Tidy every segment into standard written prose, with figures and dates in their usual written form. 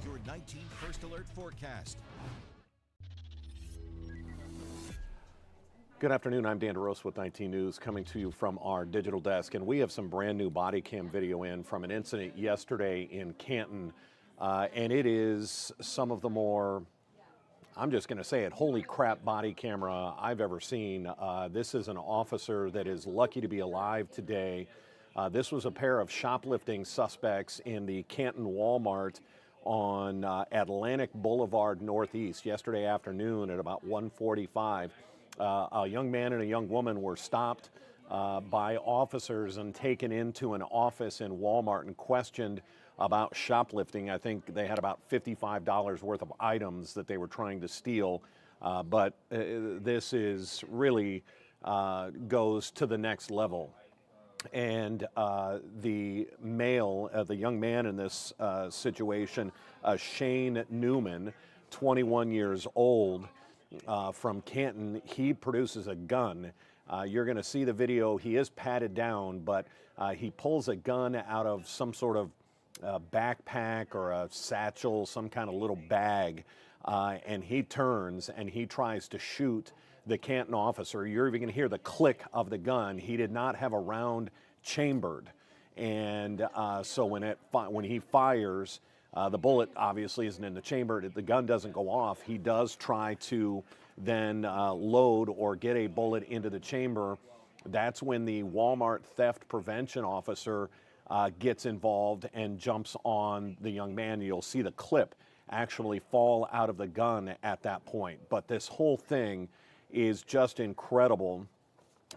your 19 First Alert forecast. Good afternoon, I'm Dan DeRosa with 19 News, coming to you from our digital desk, and we have some brand new body cam video in from an incident yesterday in Canton, and it is some of the more, I'm just going to say it, holy crap body camera I've ever seen. This is an officer that is lucky to be alive today. This was a pair of shoplifting suspects in the Canton Walmart on Atlantic Boulevard Northeast yesterday afternoon at about 1:45. A young man and a young woman were stopped by officers and taken into an office in Walmart and questioned about shoplifting. I think they had about $55 worth of items that they were trying to steal. But this is really goes to the next level. And the male, the young man in this situation, Shane Newman, 21 years old, from Canton, he produces a gun. You're going to see the video. He is patted down, but he pulls a gun out of some sort of backpack or a satchel, some kind of little bag, and he turns and he tries to shoot the Canton officer. You're even going to hear the click of the gun. He did not have a round chambered, and so when he fires, the bullet obviously isn't in the chamber. The gun doesn't go off. He does try to then load or get a bullet into the chamber. That's when the Walmart theft prevention officer gets involved and jumps on the young man. You'll see the clip actually fall out of the gun at that point. But this whole thing is just incredible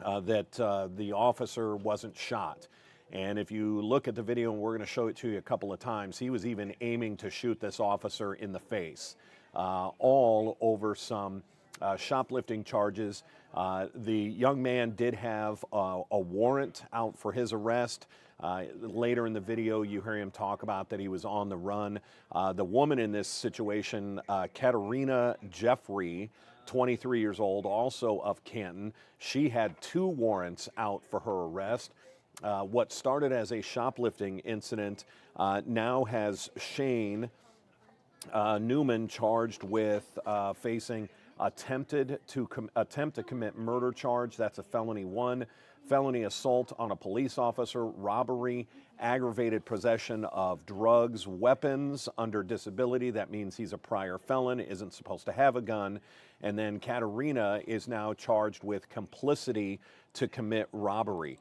that the officer wasn't shot. And if you look at the video, and we're going to show it to you a couple of times, he was even aiming to shoot this officer in the face, all over some shoplifting charges. The young man did have a warrant out for his arrest. Later in the video, you hear him talk about that he was on the run. The woman in this situation, Katerina Jeffrey, 23 years old, also of Canton, she had 2 warrants out for her arrest. What started as a shoplifting incident now has Shane Newman charged with facing attempt to commit murder charge. That's a felony 1. Felony assault on a police officer, robbery, aggravated possession of drugs, weapons under disability. That means he's a prior felon, isn't supposed to have a gun. And then Katerina is now charged with complicity to commit robbery.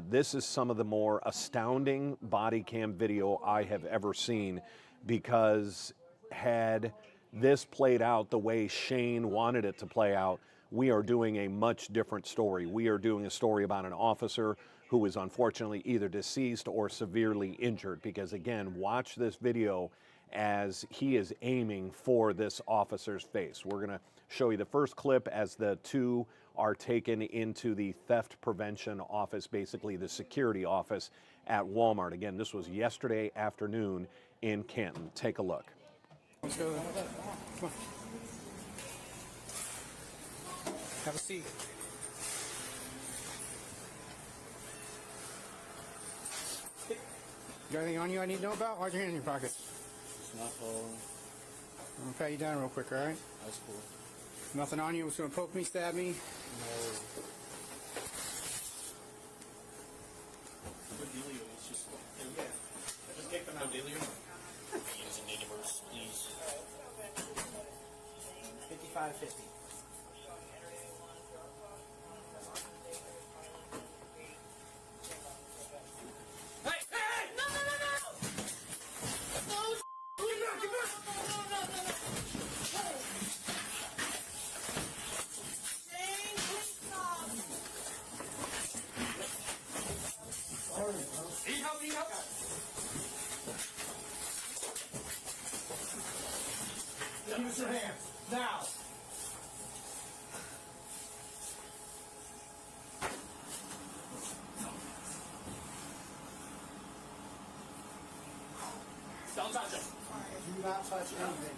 This is some of the more astounding body cam video I have ever seen, because had this played out the way Shane wanted it to play out, we are doing a much different story. We are doing a story about an officer who is unfortunately either deceased or severely injured, because again, watch this video as he is aiming for this officer's face. We're going to show you the first clip as the 2 are taken into the theft prevention office, basically the security office at Walmart. Again, this was yesterday afternoon in Canton. Take a look. Let's go. Come on. Have a seat. You got anything on you I need to know about? Why's your hand in your pocket? It's not falling. I'm gonna pat you down real quick, all right? That's cool. Nothing on you was gonna poke me, stab me? No. Good dealio. It's just, yeah. Just take them out. Good dealio. Using neighbors, please. 55.50. Need help, need help. Give us your hands, now. Don't touch him. Do not touch anything.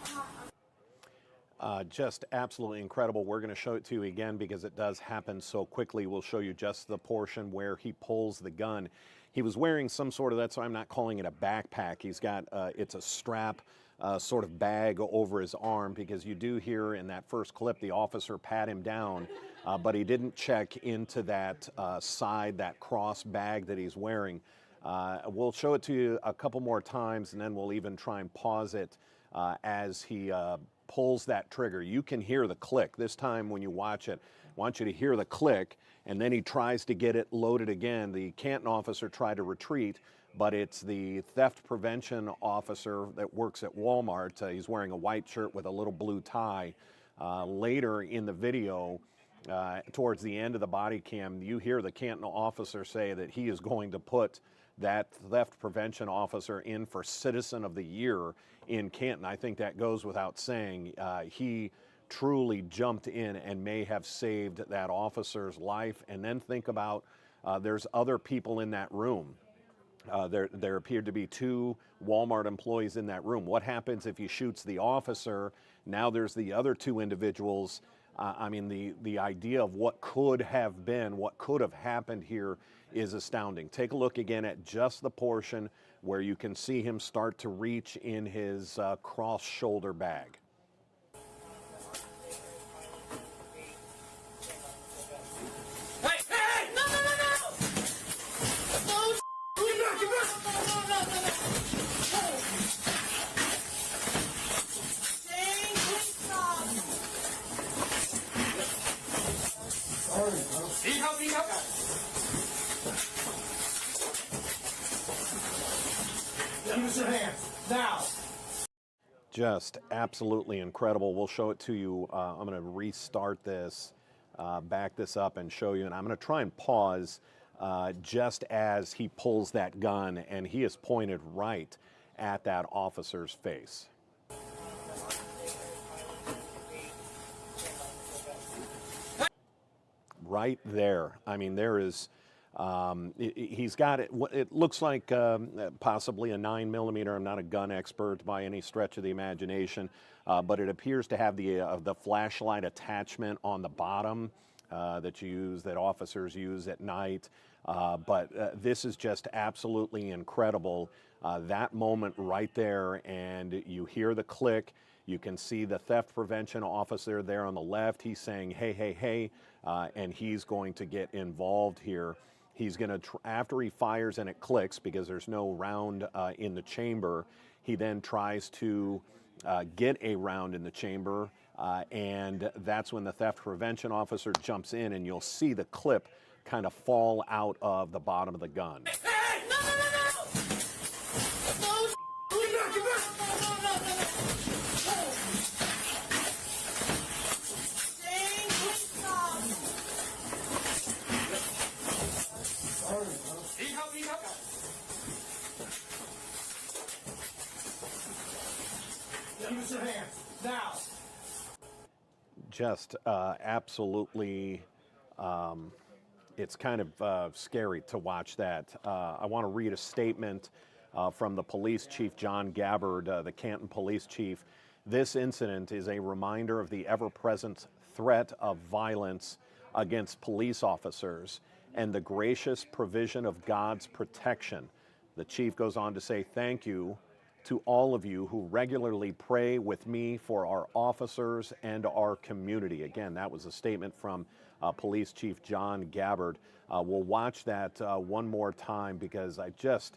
Just absolutely incredible. We're going to show it to you again because it does happen so quickly. We'll show you just the portion where he pulls the gun. He was wearing some sort of, that's why I'm not calling it a backpack. He's got, it's a strap sort of bag over his arm, because you do hear in that first clip the officer pat him down, but he didn't check into that side, that cross bag that he's wearing. We'll show it to you a couple more times, and then we'll even try and pause it as he pulls that trigger. You can hear the click. This time when you watch it, I want you to hear the click, and then he tries to get it loaded again. The Canton officer tried to retreat, but it's the theft prevention officer that works at Walmart. He's wearing a white shirt with a little blue tie. Later in the video, towards the end of the body cam, you hear the Canton officer say that he is going to put that theft prevention officer in for Citizen of the Year in Canton. I think that goes without saying. He truly jumped in and may have saved that officer's life. And then think about, there's other people in that room. There appeared to be 2 Walmart employees in that room. What happens if he shoots the officer? Now there's the other 2 individuals. I mean, the idea of what could have been, what could have happened here is astounding. Take a look again at just the portion where you can see him start to reach in his cross-shoulder bag. Use your hands now. Just absolutely incredible. We'll show it to you. I'm going to restart this, back this up and show you. And I'm going to try and pause just as he pulls that gun, and he is pointed right at that officer's face. Right there. I mean, there is, he's got it. It looks like possibly a 9mm. I'm not a gun expert by any stretch of the imagination, but it appears to have the flashlight attachment on the bottom that officers use at night. But this is just absolutely incredible. That moment right there, and you hear the click. You can see the theft prevention officer there on the left. He's saying, hey, hey, hey, and he's going to get involved here. He's going to, after he fires and it clicks, because there's no round in the chamber, he then tries to get a round in the chamber, and that's when the theft prevention officer jumps in, and you'll see the clip kind of fall out of the bottom of the gun. Hey! No, no, no, no! No! Get back! Use your hands now. Just absolutely, it's kind of scary to watch that. I want to read a statement from the police chief, John Gabbard, the Canton police chief. This incident is a reminder of the ever-present threat of violence against police officers and the gracious provision of God's protection. The chief goes on to say, thank you to all of you who regularly pray with me for our officers and our community. Again, that was a statement from Police Chief John Gabbard. We'll watch that one more time, because I just,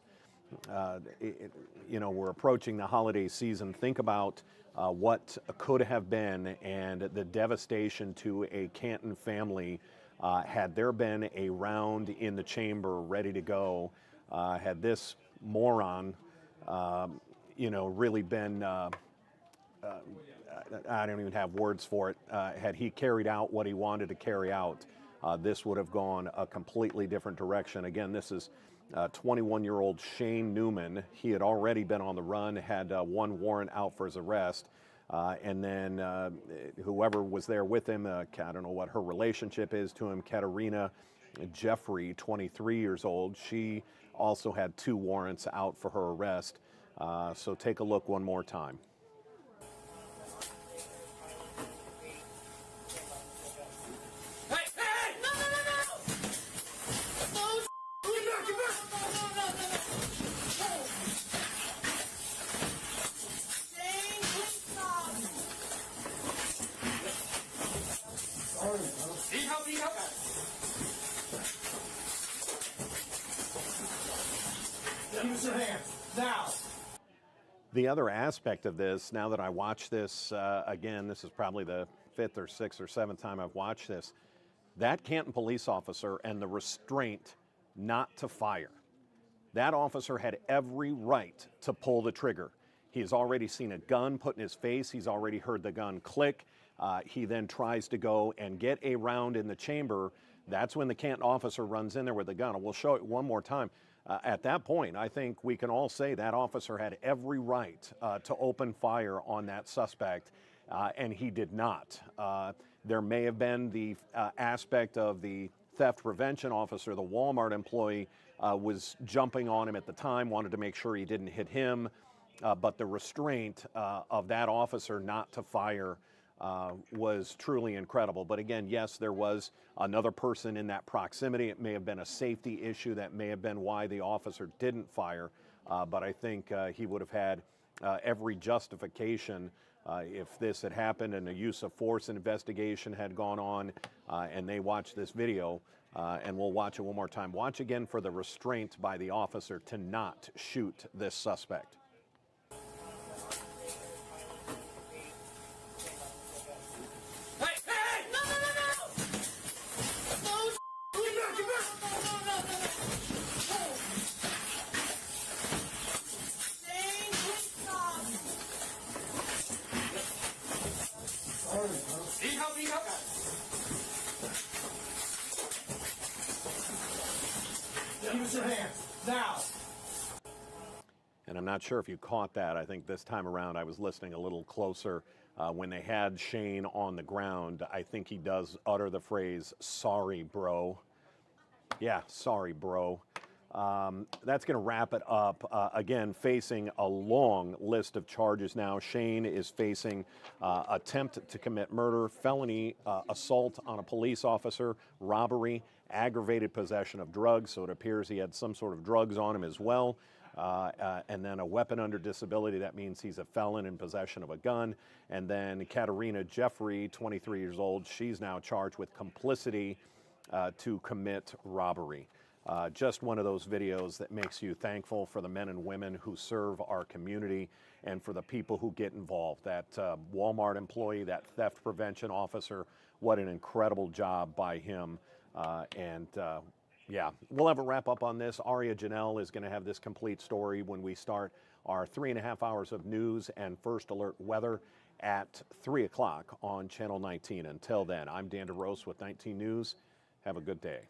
we're approaching the holiday season. Think about what could have been, and the devastation to a Canton family had there been a round in the chamber ready to go. Had this moron really been, I don't even have words for it, had he carried out what he wanted to carry out, this would have gone a completely different direction. Again, this is 21-year-old Shane Newman. He had already been on the run, had one warrant out for his arrest, and then whoever was there with him, I don't know what her relationship is to him, Katerina Jeffrey, 23 years old, she also had 2 warrants out for her arrest. So take a look one more time. Hey! Hey! No, no, no, no! No! Get back! Get back! No, no, no, no, no! Stay Use your hands. Now. The other aspect of this, now that I watch this again, this is probably the 5th or 6th or 7th time I've watched this, that Canton police officer and the restraint not to fire. That officer had every right to pull the trigger. He has already seen a gun put in his face. He's already heard the gun click. He then tries to go and get a round in the chamber. That's when the Canton officer runs in there with the gun. And we'll show it one more time. At that point, I think we can all say that officer had every right to open fire on that suspect, and he did not. There may have been the aspect of the theft prevention officer, the Walmart employee, was jumping on him at the time, wanted to make sure he didn't hit him, but the restraint of that officer not to fire was truly incredible. But again, yes, there was another person in that proximity. It may have been a safety issue. That may have been why the officer didn't fire. But I think he would have had every justification if this had happened and a use of force investigation had gone on and they watched this video. And we'll watch it one more time. Watch again for the restraint by the officer to not shoot this suspect. Use your hands. Now. And I'm not sure if you caught that. I think this time around I was listening a little closer. When they had Shane on the ground, I think he does utter the phrase, "Sorry, bro." Yeah, sorry, bro. That's going to wrap it up. Again, facing a long list of charges now. Shane is facing attempt to commit murder, felony assault on a police officer, robbery, aggravated possession of drugs. So it appears he had some sort of drugs on him as well. And then a weapon under disability. That means he's a felon in possession of a gun. And then Katerina Jeffrey, 23 years old, she's now charged with complicity to commit robbery. Just one of those videos that makes you thankful for the men and women who serve our community and for the people who get involved. That Walmart employee, that theft prevention officer, what an incredible job by him. Yeah, we'll have a wrap up on this. Aria Janelle is going to have this complete story when we start our 3.5 hours of news and first alert weather at 3 o'clock on Channel 19. Until then, I'm Dan DeRose with 19 News. Have a good day.